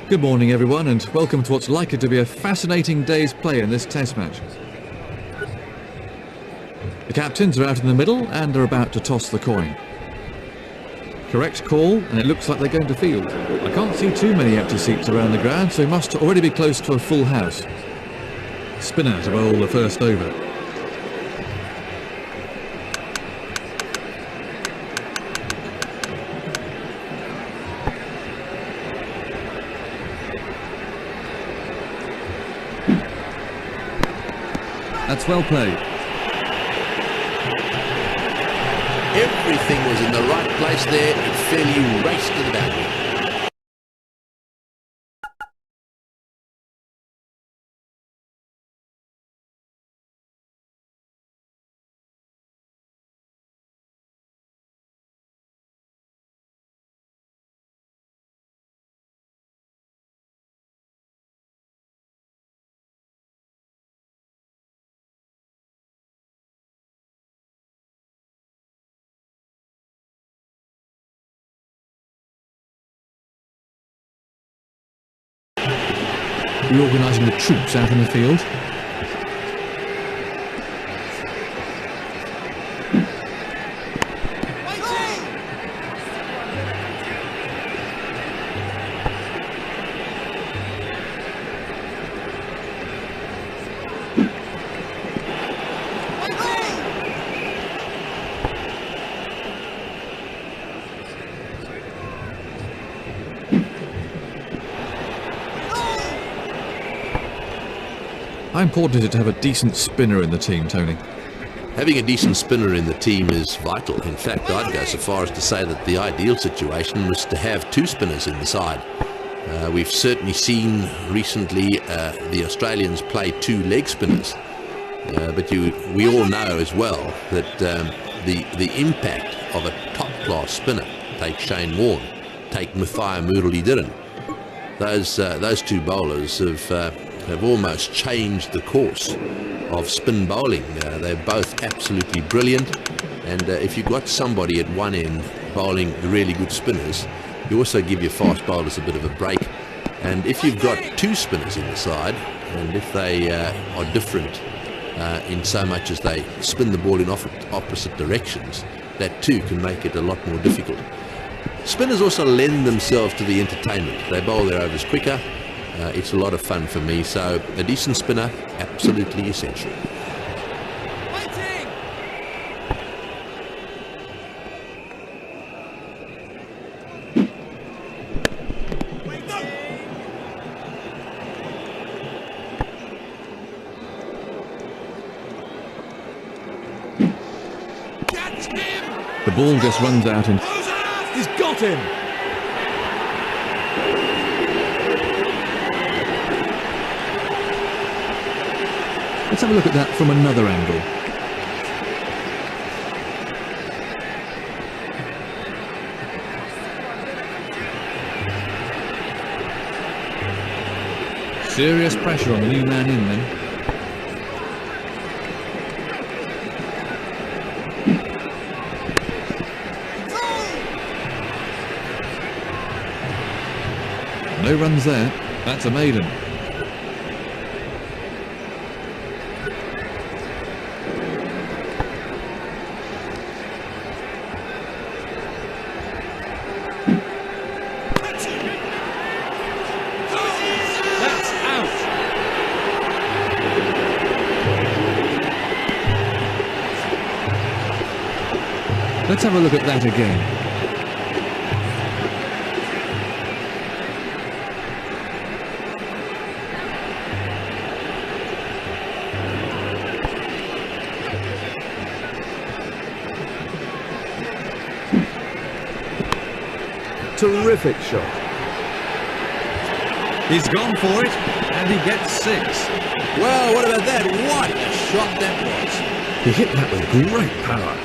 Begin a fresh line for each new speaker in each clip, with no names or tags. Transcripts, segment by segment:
Good morning everyone, and welcome to what's likely to be a fascinating day's play in this test match. The captains are out in the middle and are about to toss the coin. Correct call, and it looks like they're going to field. I can't see too many empty seats around the ground, so we must already be close to a full house. Spinner to bowl the first over. That's well played.
Everything was in the right place there. It fairly raced to the boundary.
Reorganising the troops out in the field. How important is it to have a decent spinner in the team, Tony?
Having a decent spinner in the team is vital. In fact, I'd go so far as to say that the ideal situation was to have two spinners in the side. We've certainly seen recently the Australians play two leg spinners. But we all know as well that the impact of a top-class spinner, take Shane Warne, take Mathai Muralidharan, those two bowlers have almost changed the course of spin bowling. They're both absolutely brilliant, and if you've got somebody at one end bowling really good spinners, you also give your fast bowlers a bit of a break. And if you've got two spinners in the side, and if they are different in so much as they spin the ball in opposite directions, that too can make it a lot more difficult. Spinners also lend themselves to the entertainment. They bowl their overs quicker. It's a lot of fun for me, so a decent spinner, absolutely essential.
The ball just runs out and he's got him! Let's have a look at that from another angle. Serious pressure on the new man in then. No runs there. That's a maiden. Let's have a look at that again.
Terrific shot.
He's gone for it, and he gets 6.
Well, what about that? What a shot that was.
He hit that with great power.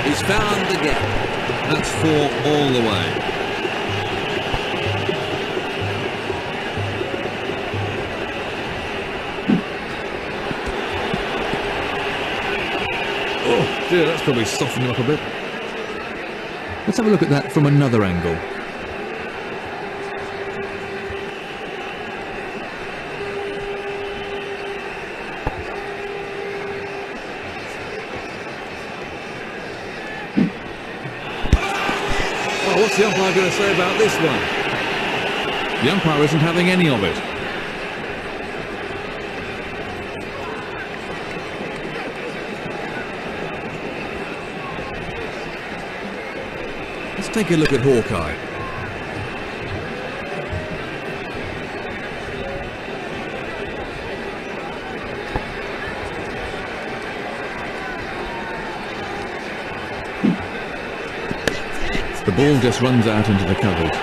He's found the gap.
That's 4 all the way. dear, that's probably softened him up a bit. Let's have a look at that from another angle. Oh, what's the umpire going to say about this one? The umpire isn't having any of it. Let's take a look at Hawkeye. The ball just runs out into the covers.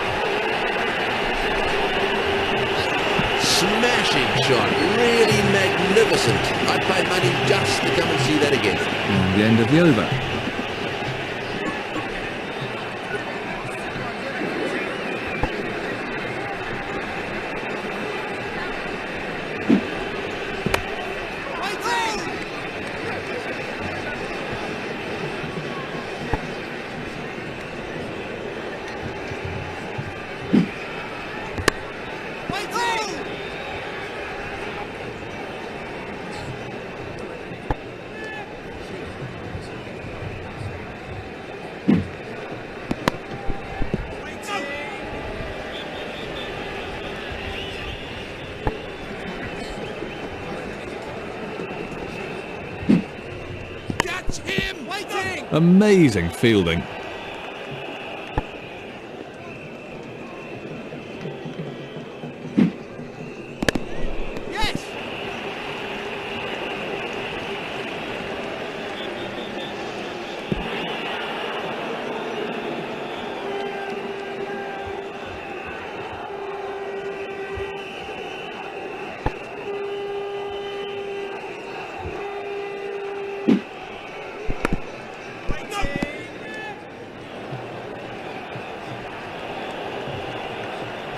Smashing shot, really magnificent. I'd pay money just to come and see that again.
And the end of the over. Amazing fielding.
Yes.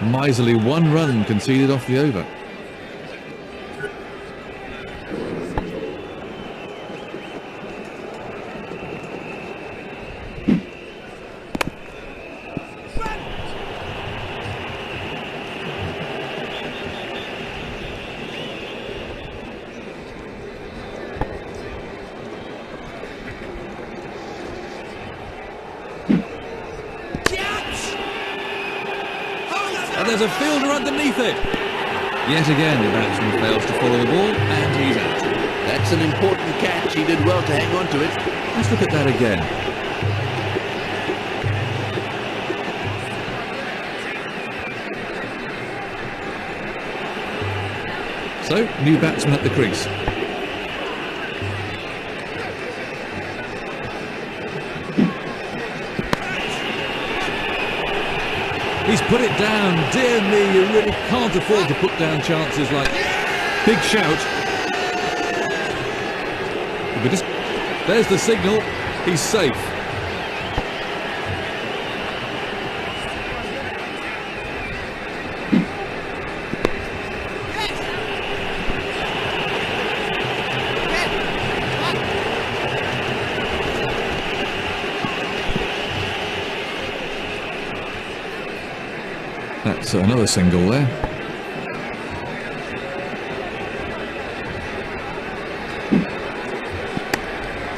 Miserly 1 run conceded off the over. And there's a fielder underneath it. Yet again, the batsman fails to follow the ball, and he's out.
That's an important catch. He did well to hang on to it.
Let's look at that again. So, new batsman at the crease. He's put it down. Dear me, you really can't afford to put down chances like... Big shout. There's the signal. He's safe. That's another single there.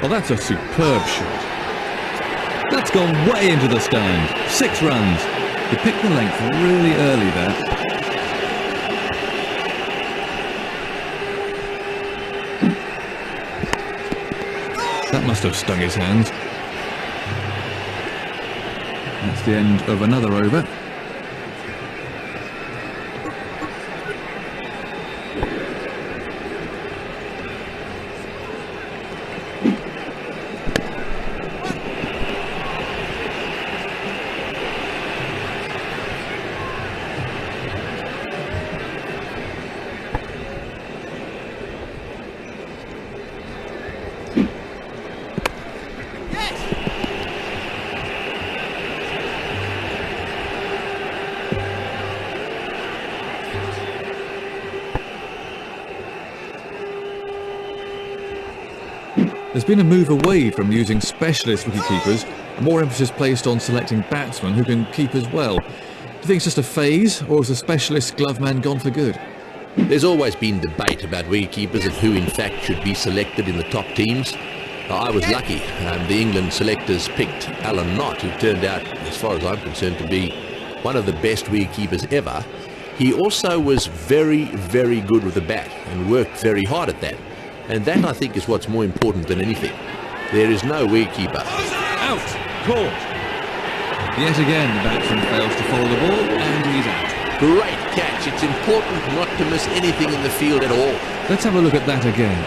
Well, that's a superb shot. That's gone way into the stand. 6 runs. He picked the length really early there. That must have stung his hands. That's the end of another over. There's been a move away from using specialist wicketkeepers, and more emphasis placed on selecting batsmen who can keep as well. Do you think it's just a phase, or is the specialist glove man gone for good?
There's always been debate about wicketkeepers and who in fact should be selected in the top teams. I was lucky. The England selectors picked Alan Knott, who turned out, as far as I'm concerned, to be one of the best wicketkeepers ever. He also was very, very good with the bat and worked very hard at that. And that, I think, is what's more important than anything. There is no wicketkeeper.
Out! Caught! Yet again, the batsman fails to follow the ball, and he's out.
Great catch. It's important not to miss anything in the field at all.
Let's have a look at that again.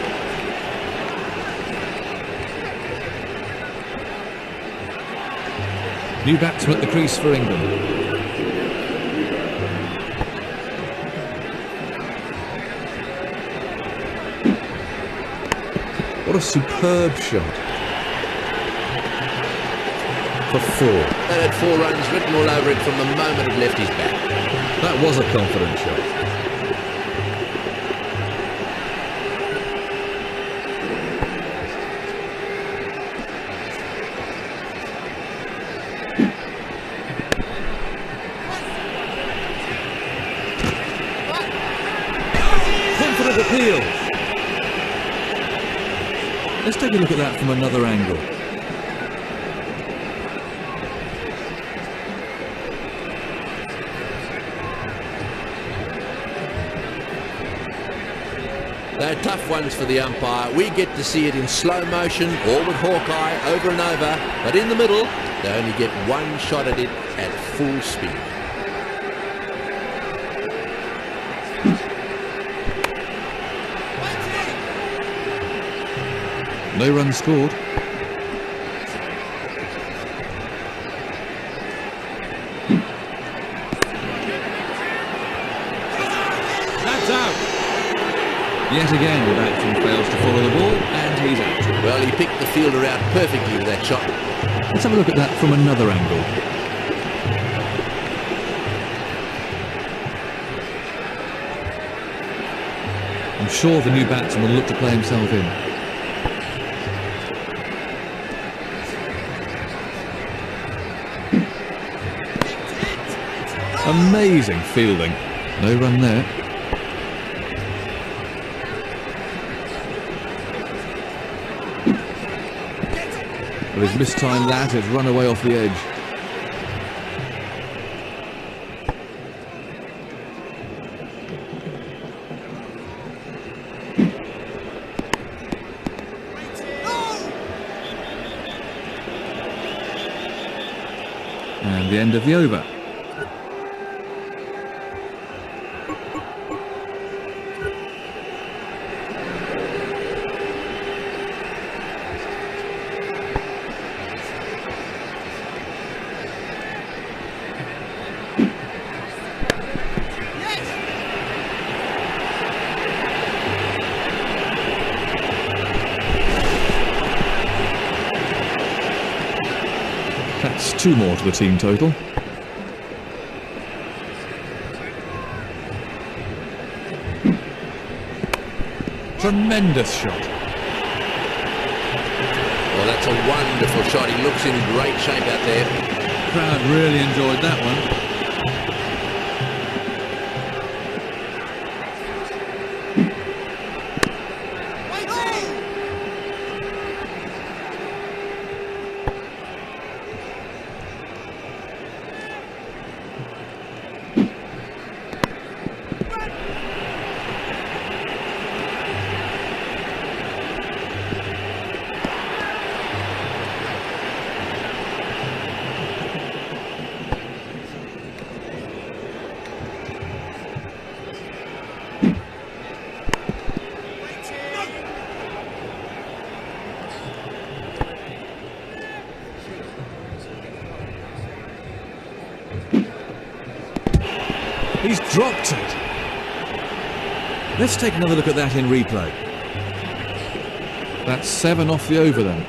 New batsman at the crease for England. What a superb shot. For 4.
That had 4 runs written all over it from the moment it left his bat.
That was a confident shot. Confident appeal. Let's take a look at that from another angle.
They're tough ones for the umpire. We get to see it in slow motion or with Hawkeye over and over, but in the middle they only get one shot at it at full speed.
No runs scored. That's out. Yet again, the batsman fails to follow the ball, and he's out.
Well, he picked the fielder out perfectly with that shot.
Let's have a look at that from another angle. I'm sure the new batsman will look to play himself in. Amazing fielding. No run there. With his mistimed that, it's run away off the edge. And the end of the over. That's 2 more to the team total. Tremendous shot.
Well, that's a wonderful shot. He looks in great shape out there.
Crowd really enjoyed that one. He's dropped it. Let's take another look at that in replay. That's 7 off the over then.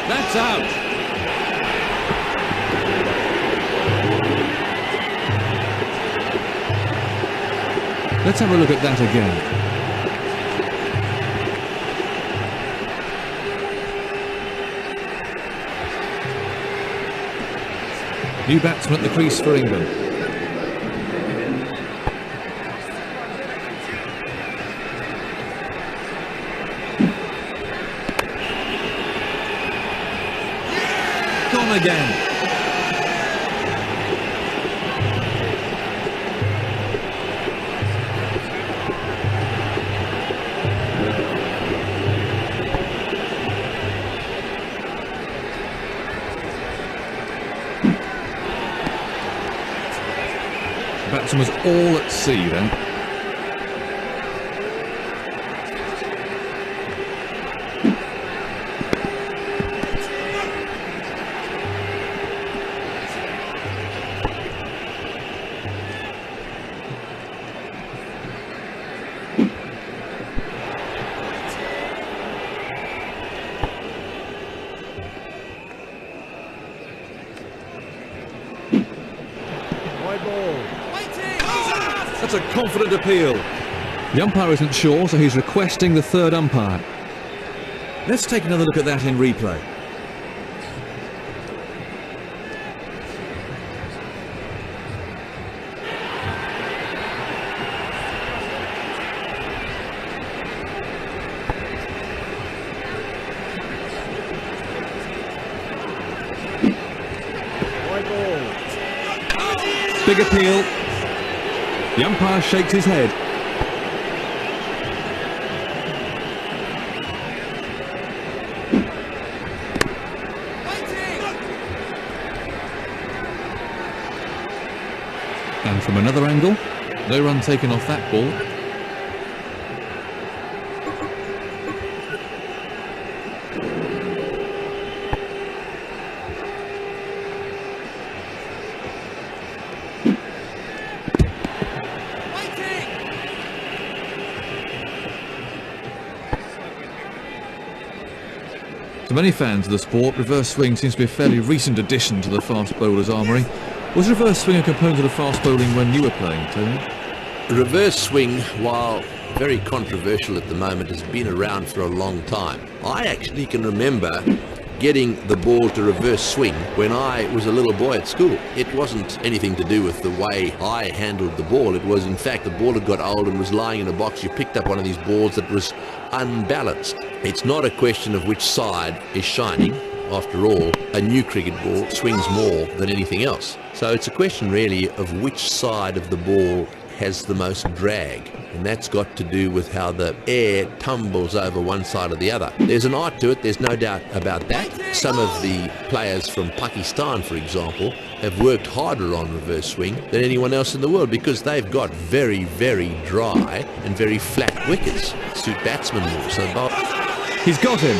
That's That's out. Let's have a look at that again. New batsman at the crease for England. Gone again. Batsman was all at sea then.
High ball.
That's a confident appeal. The umpire isn't sure, so he's requesting the third umpire. Let's take another look at that in replay.
High ball.
Big appeal. The umpire shakes his head. And from another angle, no run taken off that ball. To many fans of the sport, reverse swing seems to be a fairly recent addition to the fast bowler's armoury. Was reverse swing a component of fast bowling when you were playing, Tony?
Reverse swing, while very controversial at the moment, has been around for a long time. I actually can remember getting the ball to reverse swing when I was a little boy at school. It wasn't anything to do with the way I handled the ball. It was, in fact, the ball had got old and was lying in a box. You picked up one of these balls that was unbalanced. It's not a question of which side is shining. After all, a new cricket ball swings more than anything else. So it's a question really of which side of the ball has the most drag, and that's got to do with how the air tumbles over one side or the other. There's an art to it, there's no doubt about that. Some of the players from Pakistan, for example, have worked harder on reverse swing than anyone else in the world because they've got very, very dry and very flat wickets. Suit batsmen more. So
He's got him.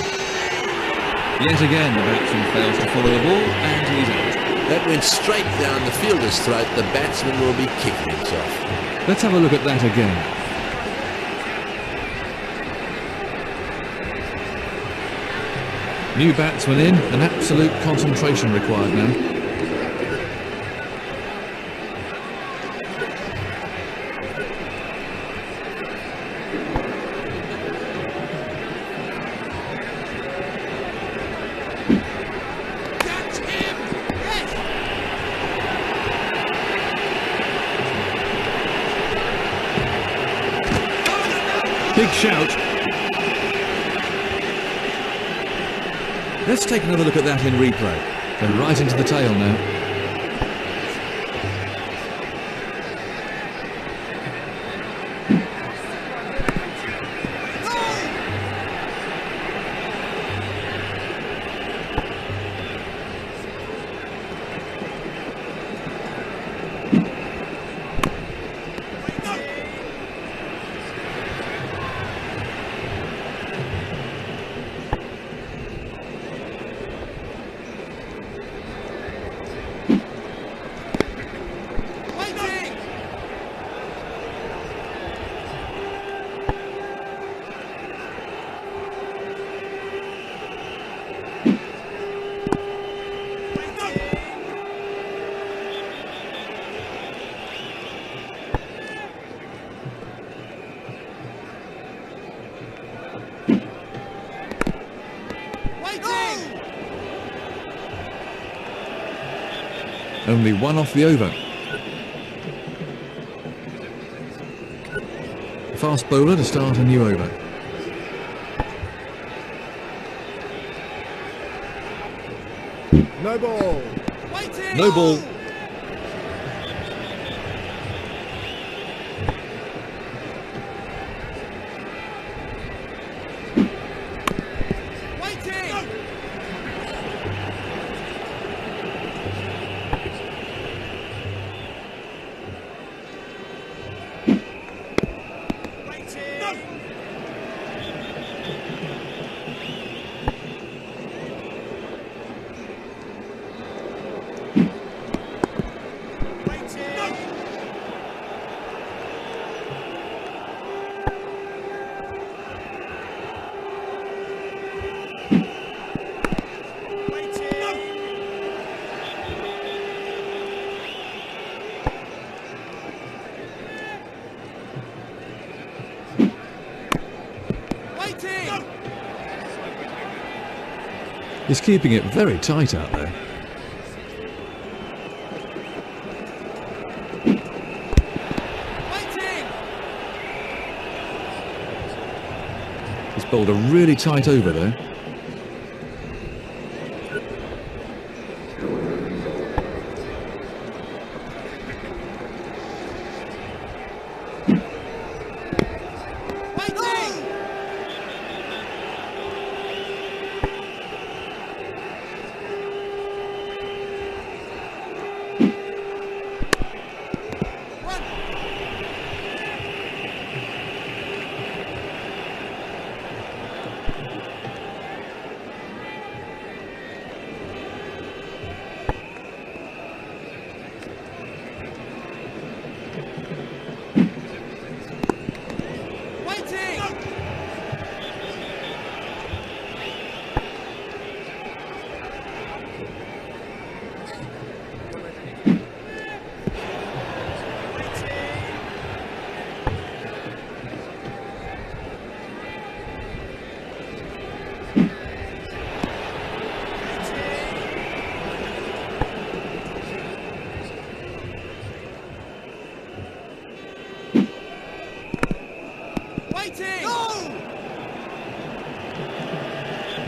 Yet again, the batsman fails to follow the ball, and he's out.
that went straight down the fielder's throat. The batsman will be kicking himself.
Let's have a look at that again. New batsman in, and absolute concentration required now.
That's him! Yes!
Big shout. Let's take another look at that in replay. They're right into the tail now. Only one off the over. Fast bowler to start a new over.
No ball.
Waiting.
No ball.
Waiting.
He's keeping it very tight out there. He's bowled a really tight over there.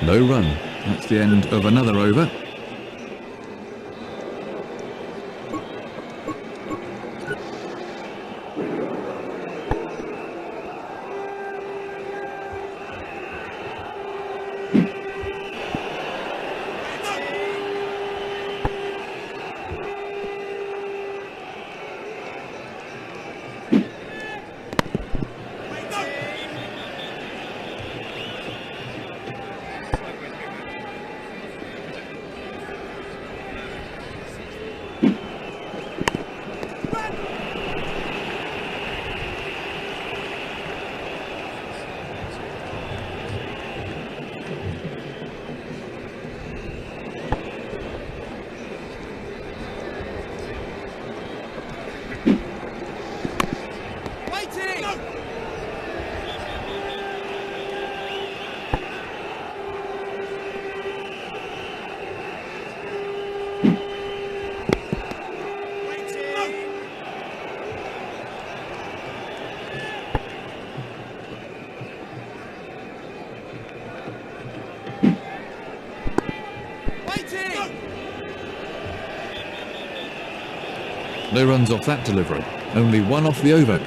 No run. That's the end of another over. No runs off that delivery. Only one off the over.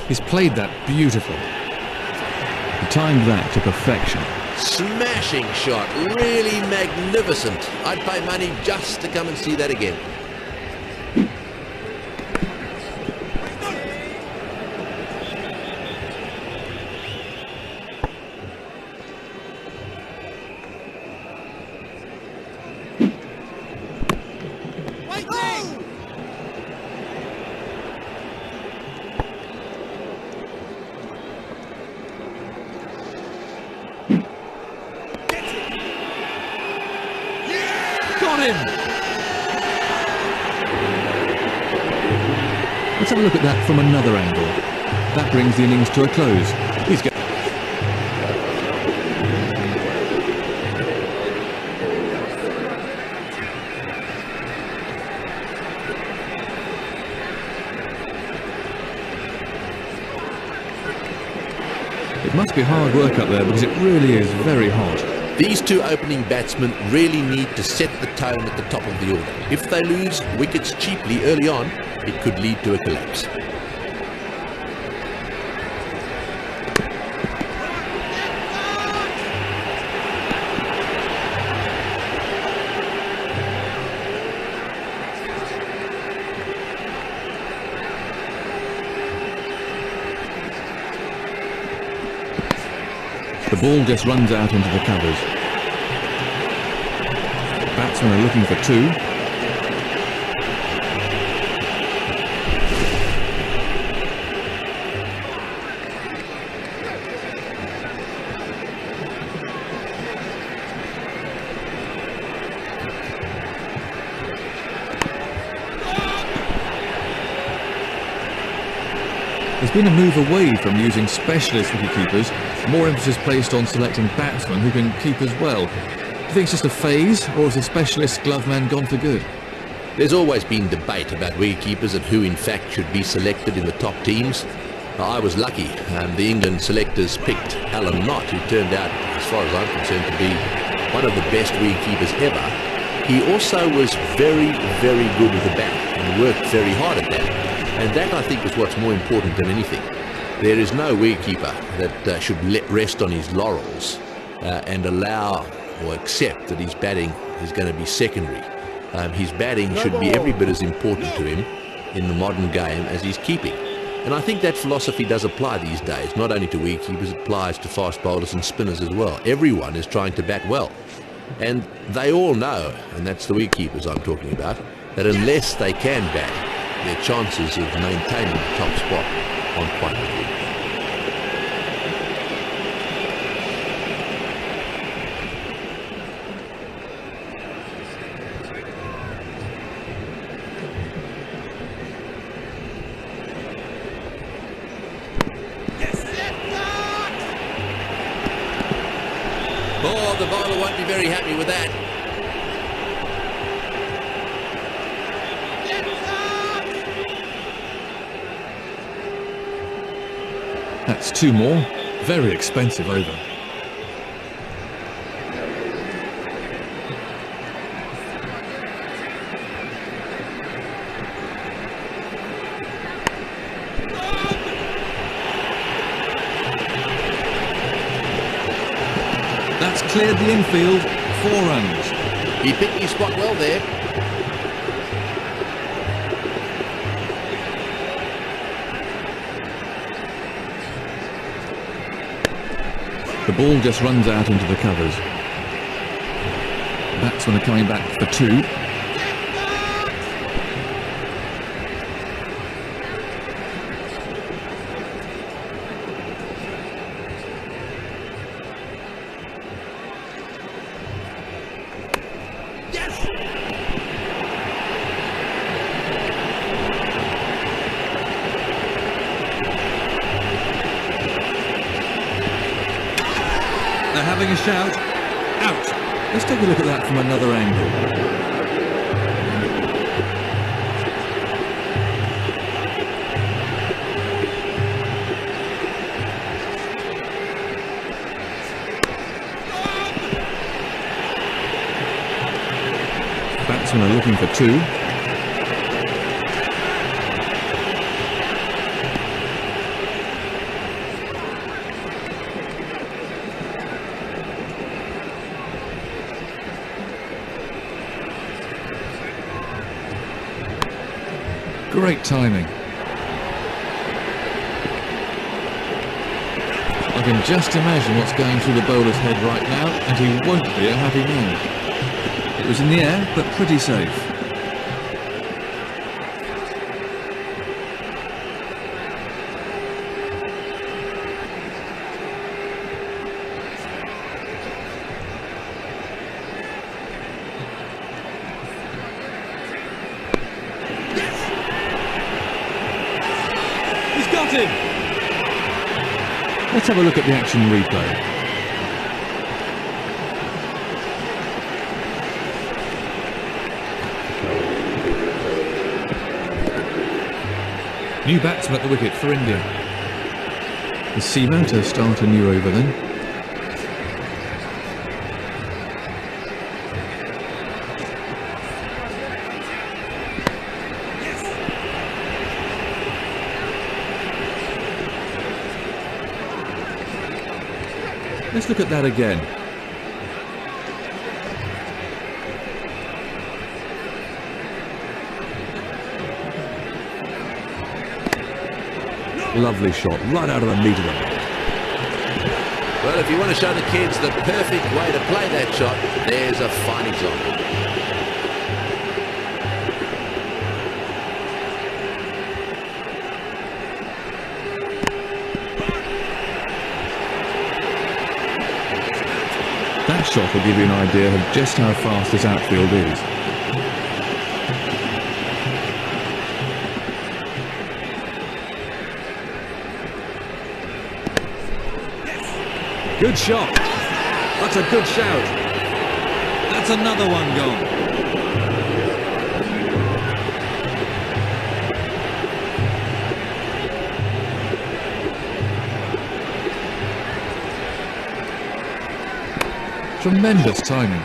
He's played that beautifully. He timed that to perfection.
Smashing shot, really magnificent. I'd pay money just to come and see that again.
Let's have a look at that from another angle. That brings the innings to a close. He's got It must be hard work up there because it really is very hot.
These two opening batsmen really need to set the tone at the top of the order. If they lose wickets cheaply early on, it could lead to a collapse.
The ball just runs out into the covers. Batsmen are looking for two. There's been a move away from using specialist wicketkeepers, more emphasis placed on selecting batsmen who can keep as well. Do you think it's just a phase, or has the specialist glove man gone for good?
There's always been debate about wicketkeepers and who in fact should be selected in the top teams. I was lucky. The England selectors picked Alan Knott, who turned out, as far as I'm concerned, to be one of the best wicketkeepers ever. He also was very, very good with the bat and worked very hard at that. And that, I think, is what's more important than anything. There is no wicketkeeper that should rest on his laurels and allow or accept that his batting is going to be secondary. His batting should be every bit as important to him in the modern game as his keeping. And I think that philosophy does apply these days, not only to wicketkeepers, it applies to fast bowlers and spinners as well. Everyone is trying to bat well. And they all know, and that's the wicketkeepers I'm talking about, that unless they can bat, their chances of maintaining the top spot aren't quite as good. Oh, the bowler won't be very happy with that.
That's two more. Very expensive over. That's cleared the infield. 4 runs.
He picked his spot well there.
The ball just runs out into the covers. Batsmen are coming back for 2. They're having a shout. Out. Let's take a look at that from another angle. Batsmen are looking for 2. Great timing. I can just imagine what's going through the bowler's head right now, and he won't be a happy man. It was in the air, but pretty safe. Got him! Let's have a look at the action replay. New batsman at the wicket for India. The seamer to start a new over then. Let's look at that again. Lovely shot, right out of the meat of the ball.
Well, if you want to show the kids the perfect way to play that shot, there's a fine example.
That shot will give you an idea of just how fast this outfield is. Good shot. That's a good shout. That's another one gone. Tremendous timing.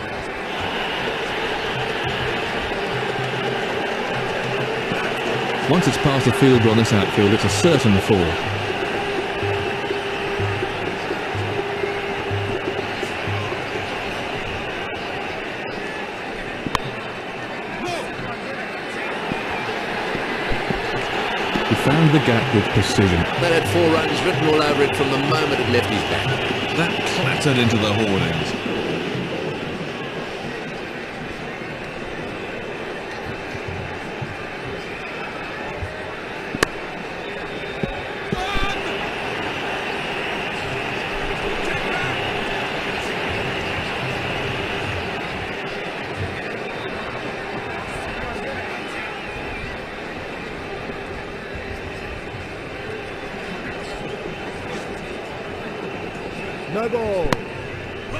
Once it's past the fielder on this outfield, it's a certain four. He found the gap with precision.
That had 4 runs written all over it from the moment it left his bat.
That clattered into the hoardings.
No ball.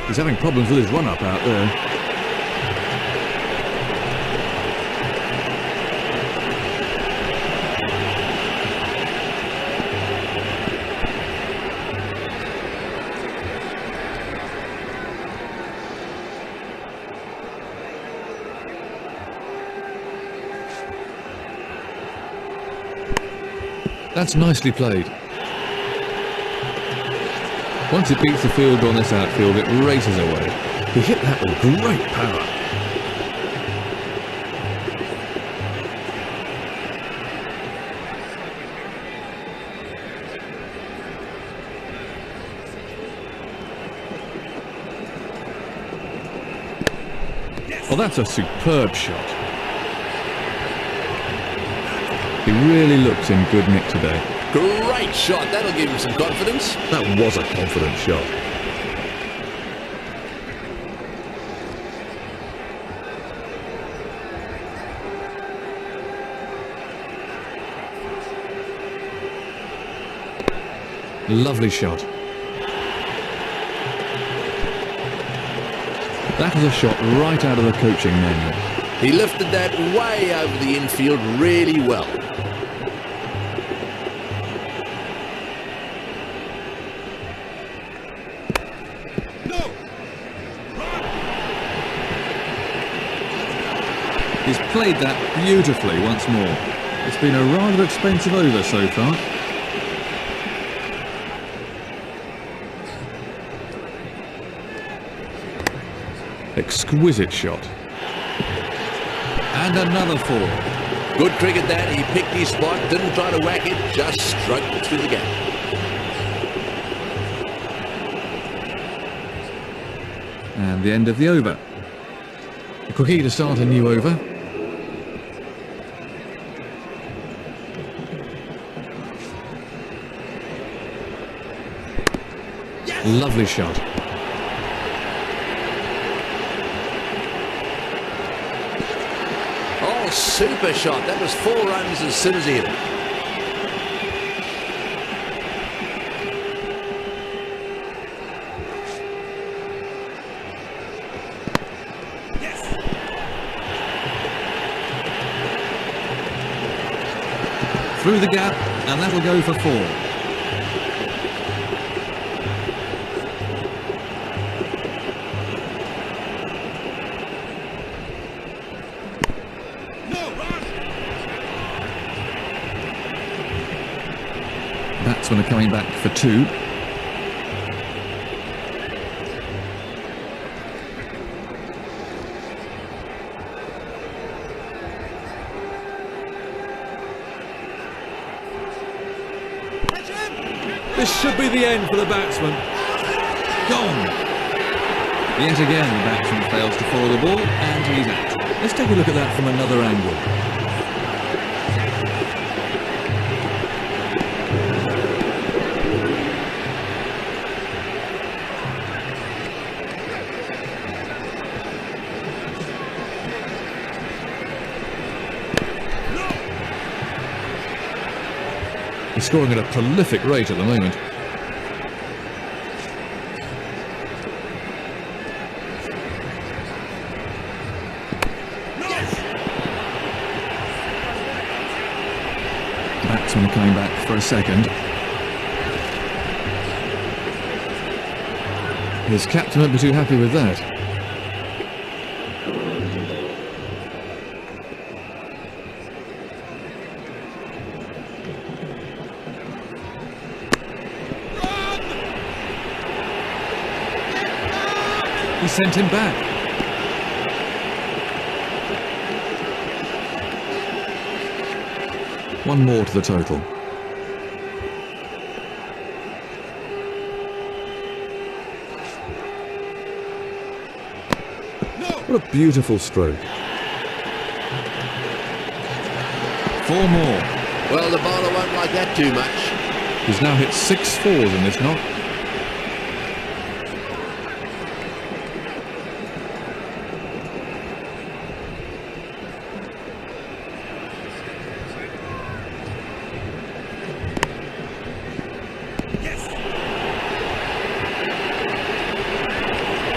He's having problems with his run-up out there. That's nicely played. Once it beats the fielder on this outfield, it races away. He hit that with great power. Well, that's a superb shot. He really looks in good nick today.
Great shot. That'll give him some confidence.
That was a confident shot. Lovely shot. That was a shot right out of the coaching manual.
He lifted that way over the infield really well.
He's played that beautifully once more. It's been a rather expensive over so far. Exquisite shot. And another 4.
Good cricket that. He picked his spot, didn't try to whack it, just stroked it through the gap.
And the end of the over. A quickie to start a new over. Lovely shot.
Oh, super shot. That was 4 runs as soon as he hit it.
Through the gap, and that'll go for 4. Batsmen are coming back for 2. This should be the end for the batsman. Gone. Yet again, the batsman fails to follow the ball, and he's out. Let's take a look at that from another angle. He's scoring at a prolific rate at the moment. Batsman coming back for a second. His captain won't be too happy with that. He sent him back. One more to the total. What a beautiful stroke. 4 more.
Well, the bowler won't like that too much.
He's now hit 6 fours in this knock.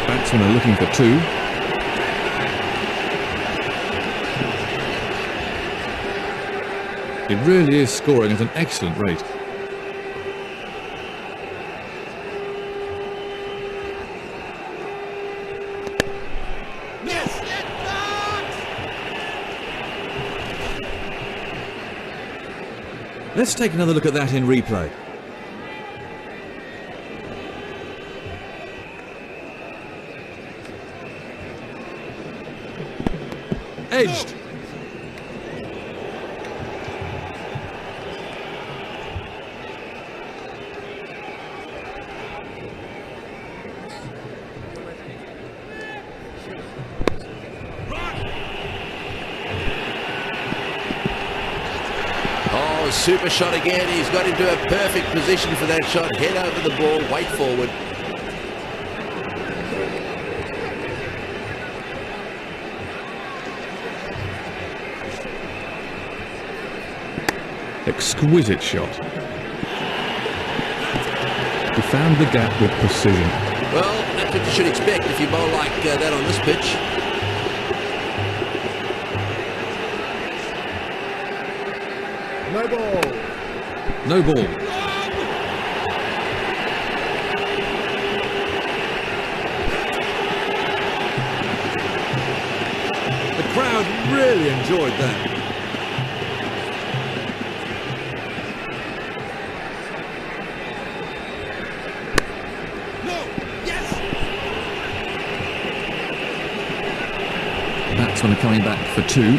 Batsmen are looking for 2. It really is scoring at an excellent rate. Let's take another look at that in replay. Edged.
Oh, super shot again. He's got into a perfect position for that shot. Head over the ball, weight forward.
Exquisite shot. He found the gap with precision.
Well, that's what you should expect if you bowl like that on this pitch.
No ball.
No ball. The crowd really enjoyed that. Batsmen are coming back for 2.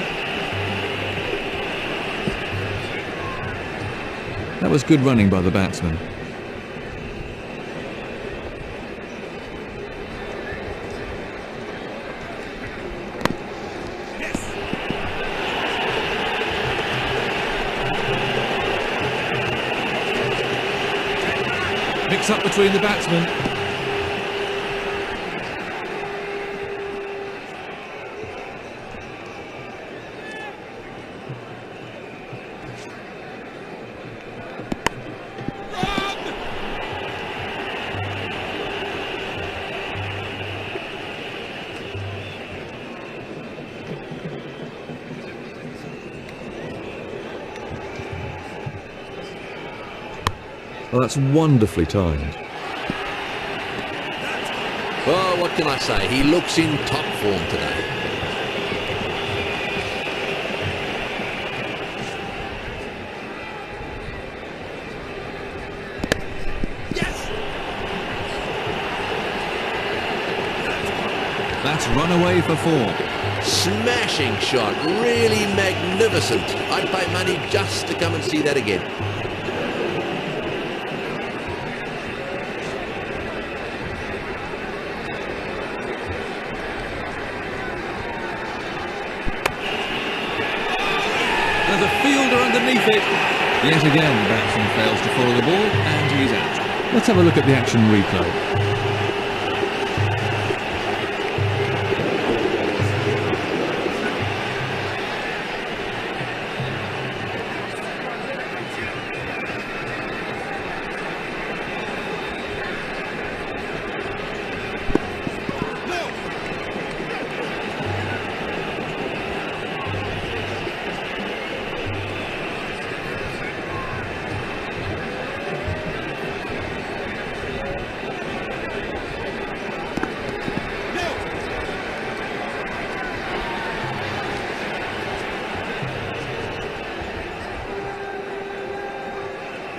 That was good running by the batsman. Mix up between the batsmen. Well, that's wonderfully timed.
Well, what can I say? He looks in top form today.
That's run away for 4.
Smashing shot, really magnificent. I'd pay money just to come and see that again.
There's a fielder underneath it. Yet again, the batsman fails to follow the ball, and he's out. Let's have a look at the action replay.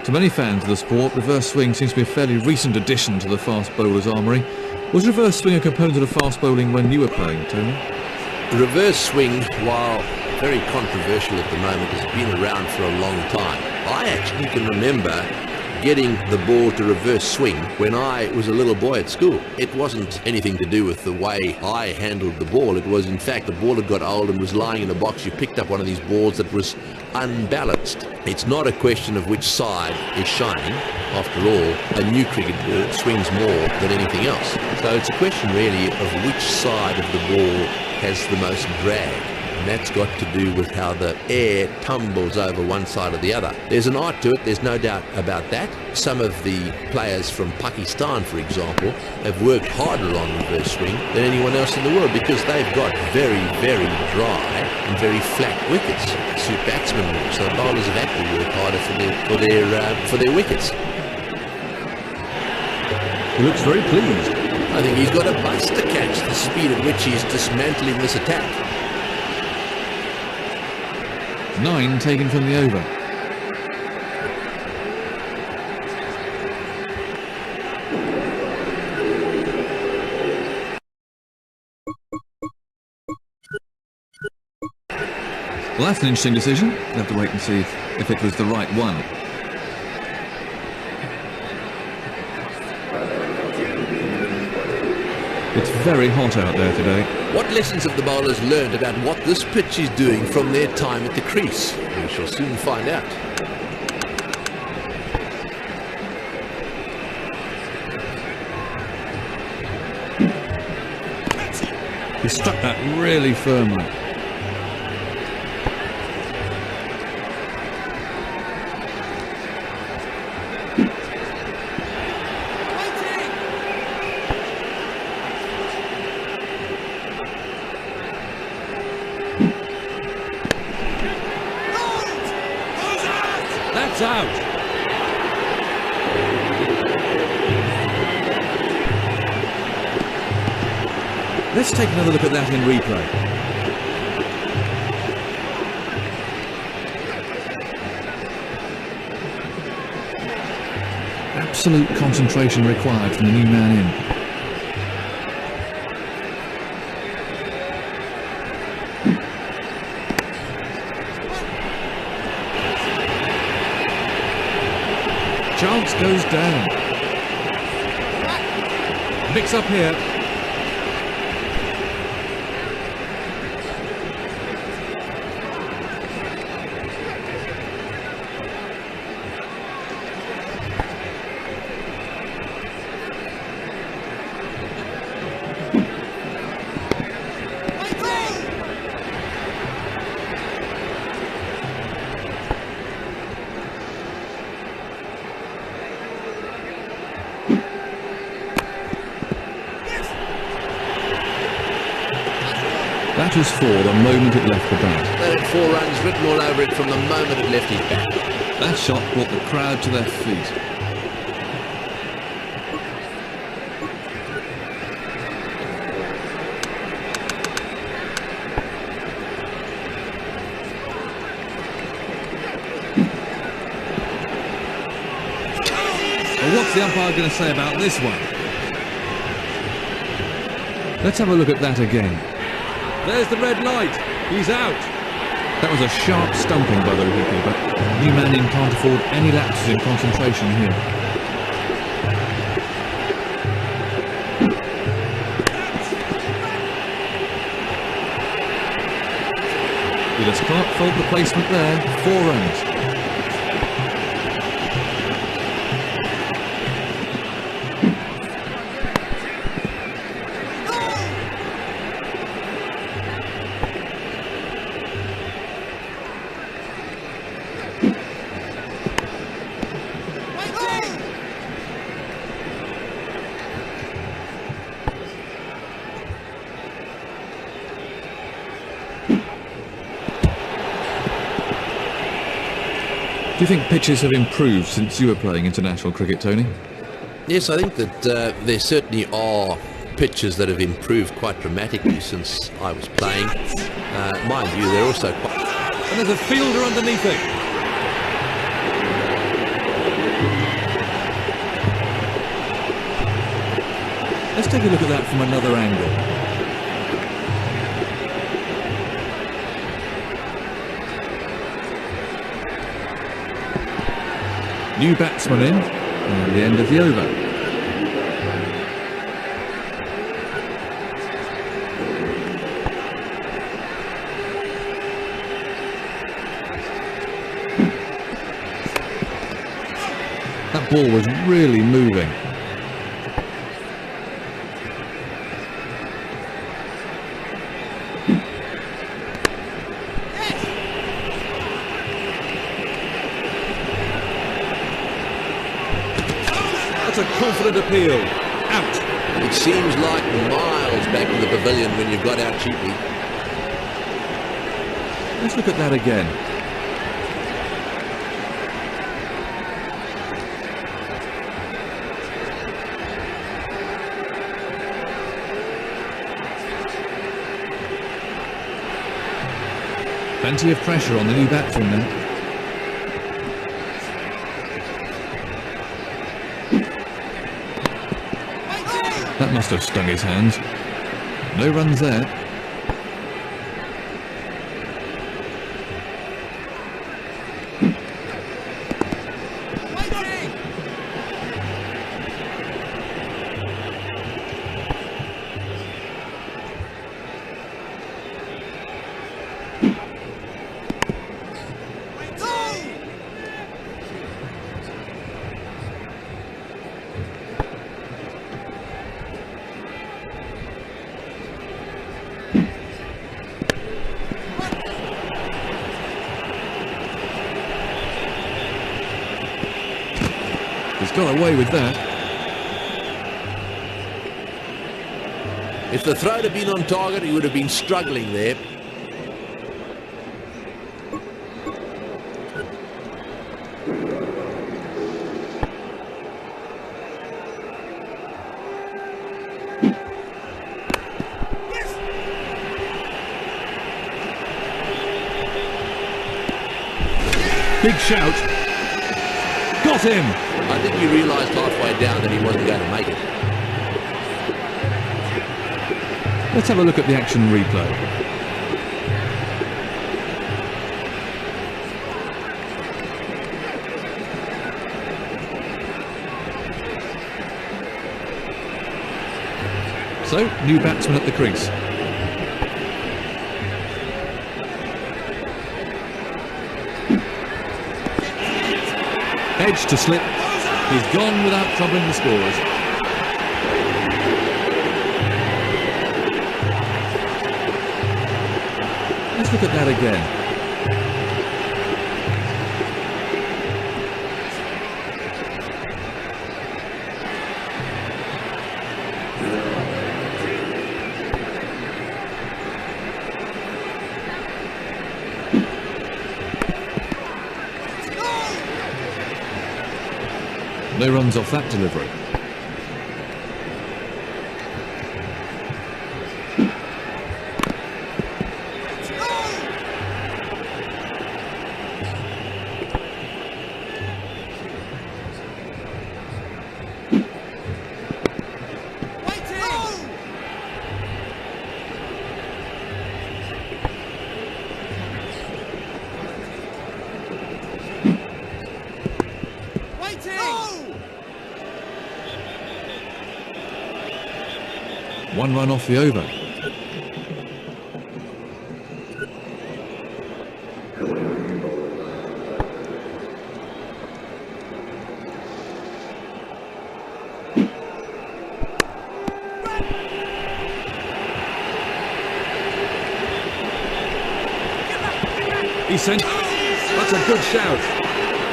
To many fans of the sport, reverse swing seems to be a fairly recent addition to the fast bowler's armoury. Was reverse swing a component of fast bowling when you were playing, Tony?
Reverse swing, while very controversial at the moment, has been around for a long time. I actually can remember getting the ball to reverse swing when I was a little boy at school. It wasn't anything to do with the way I handled the ball. It was, in fact, the ball had got old and was lying in a box. You picked up one of these balls that was unbalanced. It's not a question of which side is shining. After all, a new cricket ball swings more than anything else. So it's a question really of which side of the ball has the most drag. And that's got to do with how the air tumbles over one side or the other. There's an art to it, there's no doubt about that. Some of the players from Pakistan, for example, have worked harder on reverse swing than anyone else in the world because they've got very, very dry and very flat wickets. Suit batsmen, so the bowlers have had to work harder for their wickets.
He looks very pleased.
I think he's got a bus to catch the speed at which he's dismantling this attack.
9 taken from the over. Well, that's an interesting decision. We'll have to wait and see if it was the right one. It's very hot out there today.
What lessons have the bowlers learned about what this pitch is doing from their time at the crease? We shall soon find out.
He struck that really firmly. That's out. Let's take another look at that in replay. Absolute concentration required from the new man in. Chance goes down. Mix up here. That was 4 the moment it left the bat.
That had 4 runs written all over it from the moment it left his bat.
That shot brought the crowd to their feet. What's the umpire going to say about this one? Let's have a look at that again. There's the red light. He's out. That was a sharp stumping by the wicketkeeper. New man in can't afford any lapses in concentration here. Willis can't fault the placement there. 4 runs. Do you think pitches have improved since you were playing international cricket, Tony?
Yes, I think that there certainly are pitches that have improved quite dramatically since I was playing. Mind you, they're also quite...
And there's a fielder underneath it. Let's take a look at that from another angle. New batsman in, and the end of the over. That ball was really moving. That's a confident appeal. Out.
It seems like miles back in the pavilion when you got out cheaply.
Let's look at that again. Plenty of pressure on the new batsman now. That must have stung his hands. No runs there. He's got away with that.
If the throw had been on target, he would have been struggling there.
Big shout. Got him.
I think he realised halfway down that he wasn't going to make it.
Let's have a look at the action replay. So, new batsman at the crease. Edge to slip. He's gone without troubling the scorers. Let's look at that again. No runs off that delivery. 1 run off the over. He sent. That's a good shout.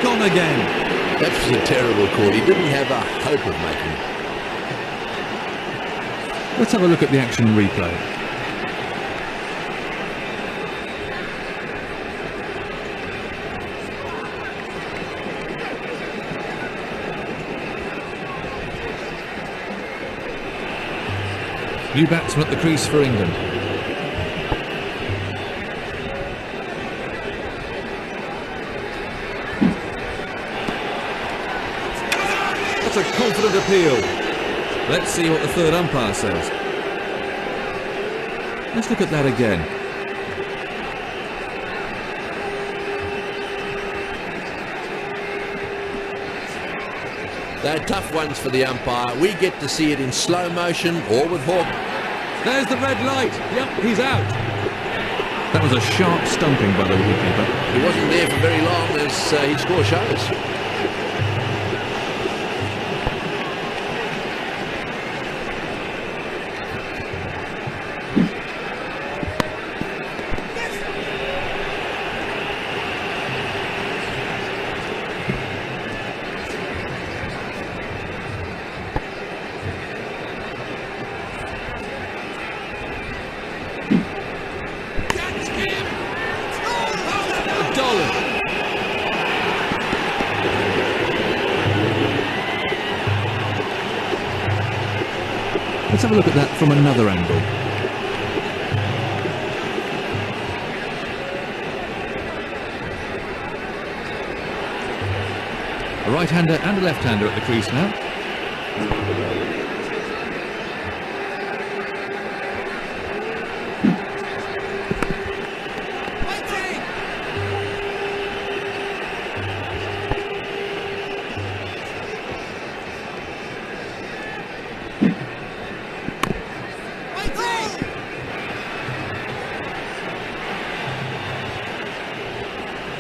Gone again.
That was a terrible call. He didn't have a hope of making it.
Let's have a look at the action replay. New batsman at the crease for England. That's a confident appeal. Let's see what the third umpire says. Let's look at that again.
They're tough ones for the umpire. We get to see it in slow motion or with hawk.
There's the red light. Yep, he's out. That was a sharp stumping by the wicketkeeper.
He wasn't there for very long, as his score shows.
Let's have a look at that from another angle. A right-hander and a left-hander at the crease now.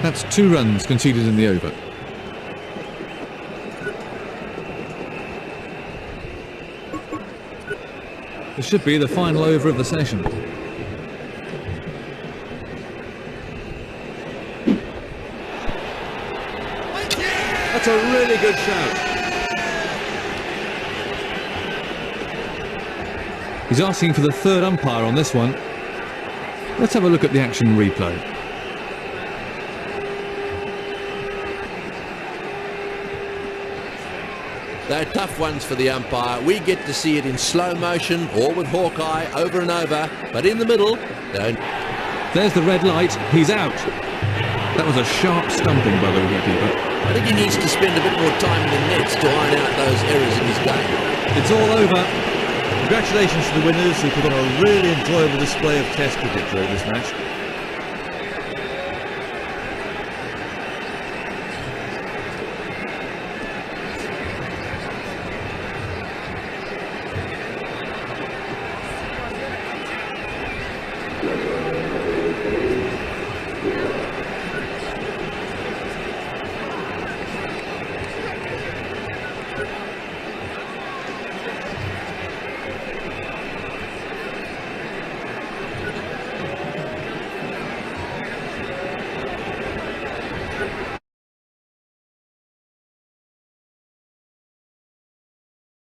That's 2 runs conceded in the over. This should be the final over of the session. That's a really good shout. He's asking for the third umpire on this one. Let's have a look at the action replay.
They're tough ones for the umpire. We get to see it in slow motion or with Hawkeye over and over, but in the middle, don't.
There's the red light. He's out. That was a sharp stumping by the wicketkeeper.
I think he needs to spend a bit more time in the nets to iron out those errors in his game.
It's all over.
Congratulations to the winners who put on a really enjoyable display of Test cricket during this match.